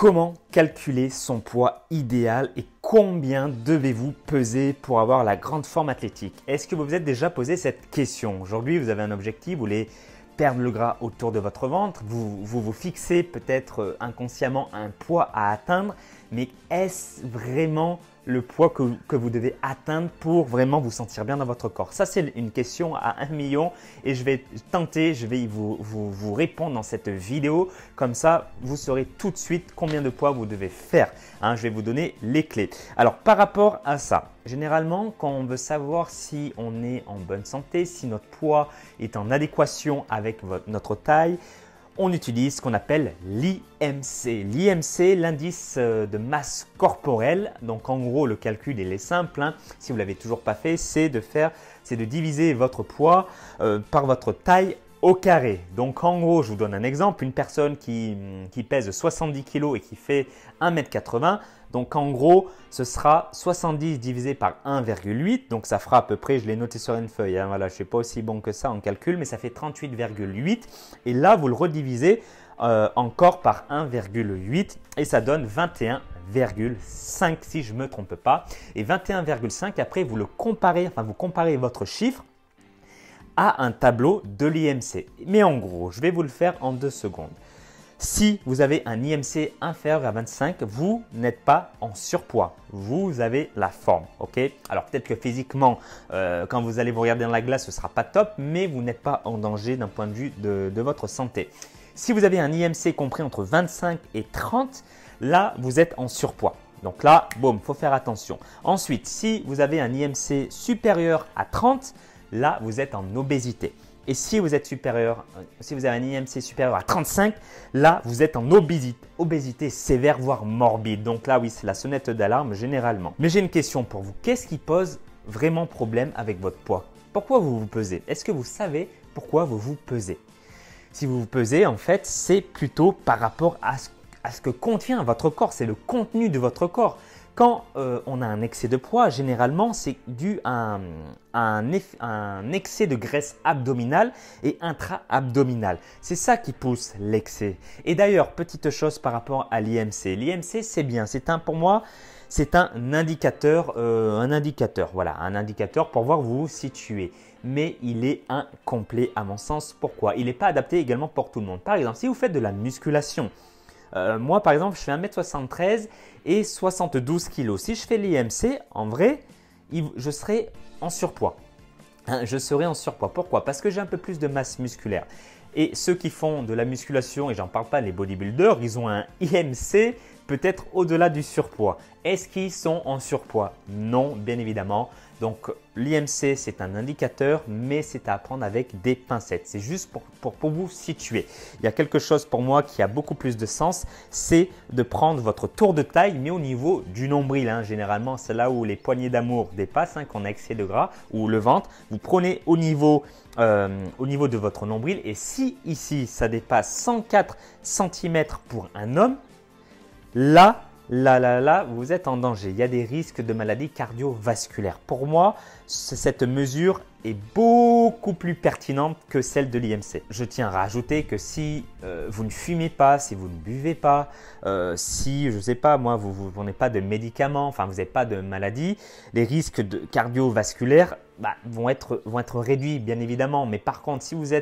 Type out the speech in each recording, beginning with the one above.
Comment calculer son poids idéal et combien devez-vous peser pour avoir la grande forme athlétique? Est-ce que vous vous êtes déjà posé cette question? Aujourd'hui, vous avez un objectif, vous voulez perdre le gras autour de votre ventre, vous fixez peut-être inconsciemment un poids à atteindre, mais est-ce vraiment le poids que vous devez atteindre pour vraiment vous sentir bien dans votre corps? Ça, c'est une question à 1 million et je vais tenter, je vais vous répondre dans cette vidéo. Comme ça, vous saurez tout de suite combien de poids vous devez faire. Je vais vous donner les clés. Alors, par rapport à ça, généralement, quand on veut savoir si on est en bonne santé, si notre poids est en adéquation avec notre taille, on utilise ce qu'on appelle l'IMC. L'IMC, l'indice de masse corporelle. Donc en gros, le calcul il est simple. Si vous ne l'avez toujours pas fait, c'est de diviser votre poids par votre taille au carré. Donc en gros, je vous donne un exemple. Une personne qui pèse 70 kg et qui fait 1,80 m. Donc en gros, ce sera 70 divisé par 1,8. Donc ça fera à peu près, je l'ai noté sur une feuille. Voilà, je ne suis pas aussi bon que ça en calcul, mais ça fait 38,8. Et là, vous le redivisez encore par 1,8 et ça donne 21,5 si je ne me trompe pas. Et 21,5, après, vous comparez votre chiffre à un tableau de l'IMC. Mais en gros, je vais vous le faire en 2 secondes. Si vous avez un IMC inférieur à 25, vous n'êtes pas en surpoids. Vous avez la forme. Alors peut-être que physiquement, quand vous allez vous regarder dans la glace, ce ne sera pas top, mais vous n'êtes pas en danger d'un point de vue de votre santé. Si vous avez un IMC compris entre 25 et 30, là, vous êtes en surpoids. Donc là, boum, il faut faire attention. Ensuite, si vous avez un IMC supérieur à 30, là, vous êtes en obésité. Et si vous avez un IMC supérieur à 35, là, vous êtes en obésité sévère, voire morbide. Donc là, oui, c'est la sonnette d'alarme généralement. Mais j'ai une question pour vous. Qu'est-ce qui pose vraiment problème avec votre poids? Pourquoi vous vous pesez? Est-ce que vous savez pourquoi vous vous pesez? Si vous vous pesez, en fait, c'est plutôt par rapport à ce que contient votre corps. C'est le contenu de votre corps. Quand on a un excès de poids, généralement, c'est dû à un excès de graisse abdominale et intra-abdominale. C'est ça qui pousse l'excès. Et d'ailleurs, petite chose par rapport à l'IMC. L'IMC, c'est bien. Pour moi, c'est un indicateur. Voilà, un indicateur pour voir où vous vous situez. Mais il est incomplet à mon sens. Pourquoi? Il n'est pas adapté également pour tout le monde. Par exemple, si vous faites de la musculation, moi, par exemple, je fais 1,73 m et 72 kg. Si je fais l'IMC, en vrai, je serai en surpoids. Je serai en surpoids. Pourquoi? Parce que j'ai un peu plus de masse musculaire. Et ceux qui font de la musculation, et j'en parle pas, les bodybuilders, ils ont un IMC peut-être au-delà du surpoids. Est-ce qu'ils sont en surpoids? Non, bien évidemment. Donc l'IMC, c'est un indicateur, mais c'est à prendre avec des pincettes. C'est juste pour vous situer. Il y a quelque chose pour moi qui a beaucoup plus de sens, c'est de prendre votre tour de taille, mais au niveau du nombril. Généralement, c'est là où les poignées d'amour dépassent, qu'on a excès de gras, ou le ventre. Vous prenez au niveau de votre nombril et si ici, ça dépasse 104 cm pour un homme, là, vous êtes en danger. Il y a des risques de maladies cardiovasculaires. Pour moi, cette mesure est beaucoup plus pertinente que celle de l'IMC. Je tiens à rajouter que si vous ne fumez pas, si vous ne buvez pas, si, je ne sais pas, moi, vous ne prenez pas de médicaments, enfin, vous n'avez pas de maladie, les risques cardiovasculaires vont être réduits, bien évidemment. Mais par contre, si vous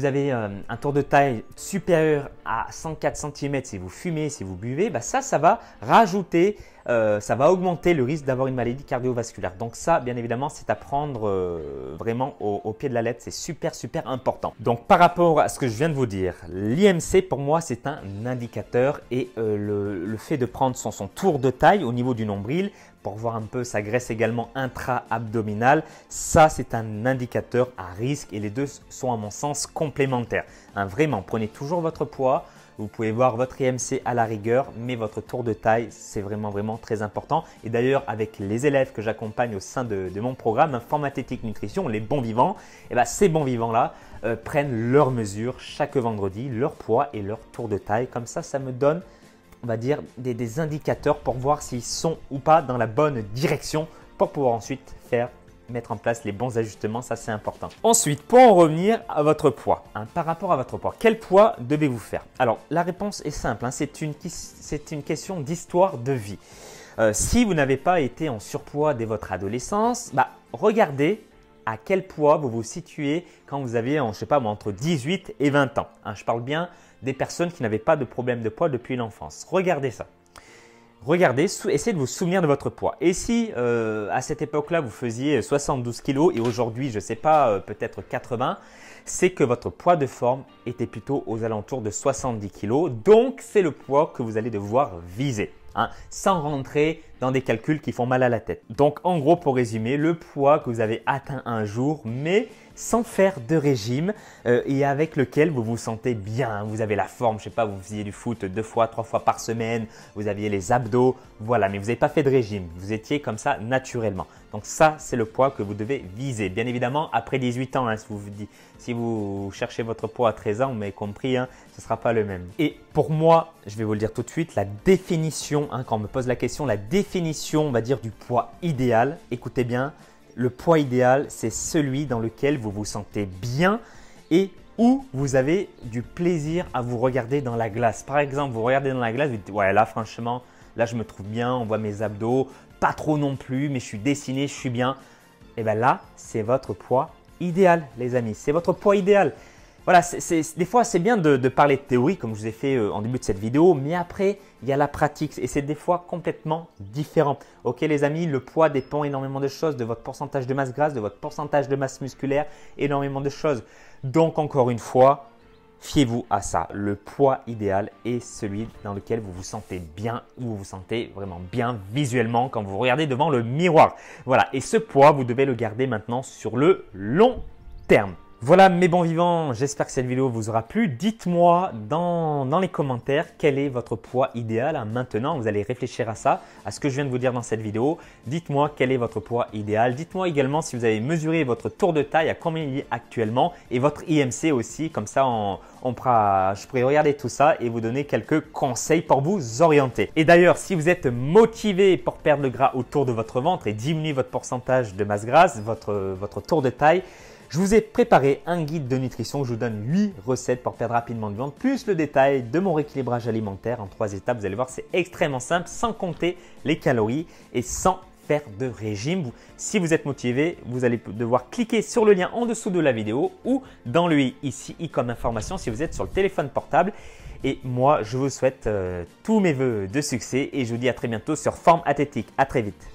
avez un tour de taille supérieur à 104 cm, si vous fumez, si vous buvez, ça va rajouter, ça va augmenter le risque d'avoir une maladie cardiovasculaire. Donc ça, bien évidemment, c'est à prendre vraiment au pied de la lettre. C'est super, super important. Donc par rapport à ce que je viens de vous dire, l'IMC pour moi, c'est un indicateur et le fait de prendre son tour de taille au niveau du nombril pour voir un peu sa graisse également intra-abdominale, ça c'est un indicateur à risque et les deux sont à mon sens complémentaires. Vraiment, prenez toujours votre poids, vous pouvez voir votre IMC à la rigueur, mais votre tour de taille c'est vraiment très important. Et d'ailleurs avec les élèves que j'accompagne au sein de mon programme Forme Athlétique Nutrition, les bons vivants, ces bons vivants là prennent leurs mesures chaque vendredi, leur poids et leur tour de taille. Comme ça me donne, on va dire, des indicateurs pour voir s'ils sont ou pas dans la bonne direction pour pouvoir ensuite faire mettre en place les bons ajustements, ça c'est important. Ensuite, pour en revenir à votre poids, par rapport à votre poids, quel poids devez-vous faire? Alors, la réponse est simple, c'est une question d'histoire de vie. Si vous n'avez pas été en surpoids dès votre adolescence, regardez à quel poids vous vous situez quand vous aviez, je sais pas moi, entre 18 et 20 ans. Je parle bien des personnes qui n'avaient pas de problème de poids depuis l'enfance. Regardez ça. Regardez, essayez de vous souvenir de votre poids. Et si à cette époque-là, vous faisiez 72 kg et aujourd'hui, je ne sais pas, peut-être 80, c'est que votre poids de forme était plutôt aux alentours de 70 kg. Donc, c'est le poids que vous allez devoir viser, sans rentrer dans des calculs qui font mal à la tête. Donc, en gros, pour résumer, le poids que vous avez atteint un jour, mais sans faire de régime et avec lequel vous vous sentez bien. Vous avez la forme, je sais pas, vous faisiez du foot 2 fois, 3 fois par semaine, vous aviez les abdos, voilà, mais vous n'avez pas fait de régime. Vous étiez comme ça naturellement. Donc ça, c'est le poids que vous devez viser. Bien évidemment, après 18 ans, si vous cherchez votre poids à 13 ans, vous m'avez compris, ce ne sera pas le même. Et pour moi, je vais vous le dire tout de suite, la définition, quand on me pose la question, la définition, on va dire, du poids idéal, écoutez bien, le poids idéal, c'est celui dans lequel vous vous sentez bien et où vous avez du plaisir à vous regarder dans la glace. Par exemple, vous regardez dans la glace, vous dites « ouais, là franchement, là je me trouve bien, on voit mes abdos, pas trop non plus, mais je suis dessiné, je suis bien. » Et bien là, c'est votre poids idéal, les amis. C'est votre poids idéal. Voilà, des fois, c'est bien de parler de théorie, comme je vous ai fait en début de cette vidéo, mais après, il y a la pratique et c'est des fois complètement différent. Ok, les amis, le poids dépend énormément de choses, de votre pourcentage de masse grasse, de votre pourcentage de masse musculaire, énormément de choses. Donc, encore une fois, fiez-vous à ça. Le poids idéal est celui dans lequel vous vous sentez bien, où vous vous sentez vraiment bien visuellement quand vous regardez devant le miroir. Voilà, et ce poids, vous devez le garder maintenant sur le long terme. Voilà mes bons vivants, j'espère que cette vidéo vous aura plu. Dites-moi dans les commentaires quel est votre poids idéal maintenant. Vous allez réfléchir à ça, à ce que je viens de vous dire dans cette vidéo. Dites-moi quel est votre poids idéal. Dites-moi également si vous avez mesuré votre tour de taille, à combien il est actuellement et votre IMC aussi. Comme ça, je pourrais regarder tout ça et vous donner quelques conseils pour vous orienter. Et d'ailleurs, si vous êtes motivé pour perdre le gras autour de votre ventre et diminuer votre pourcentage de masse grasse, votre tour de taille, je vous ai préparé un guide de nutrition. Je vous donne 8 recettes pour perdre rapidement de ventre, plus le détail de mon rééquilibrage alimentaire en 3 étapes. Vous allez voir, c'est extrêmement simple, sans compter les calories et sans faire de régime. Si vous êtes motivé, vous allez devoir cliquer sur le lien en dessous de la vidéo ou dans le i ici, i comme information si vous êtes sur le téléphone portable. Et moi, je vous souhaite tous mes vœux de succès et je vous dis à très bientôt sur Forme Athlétique. À très vite.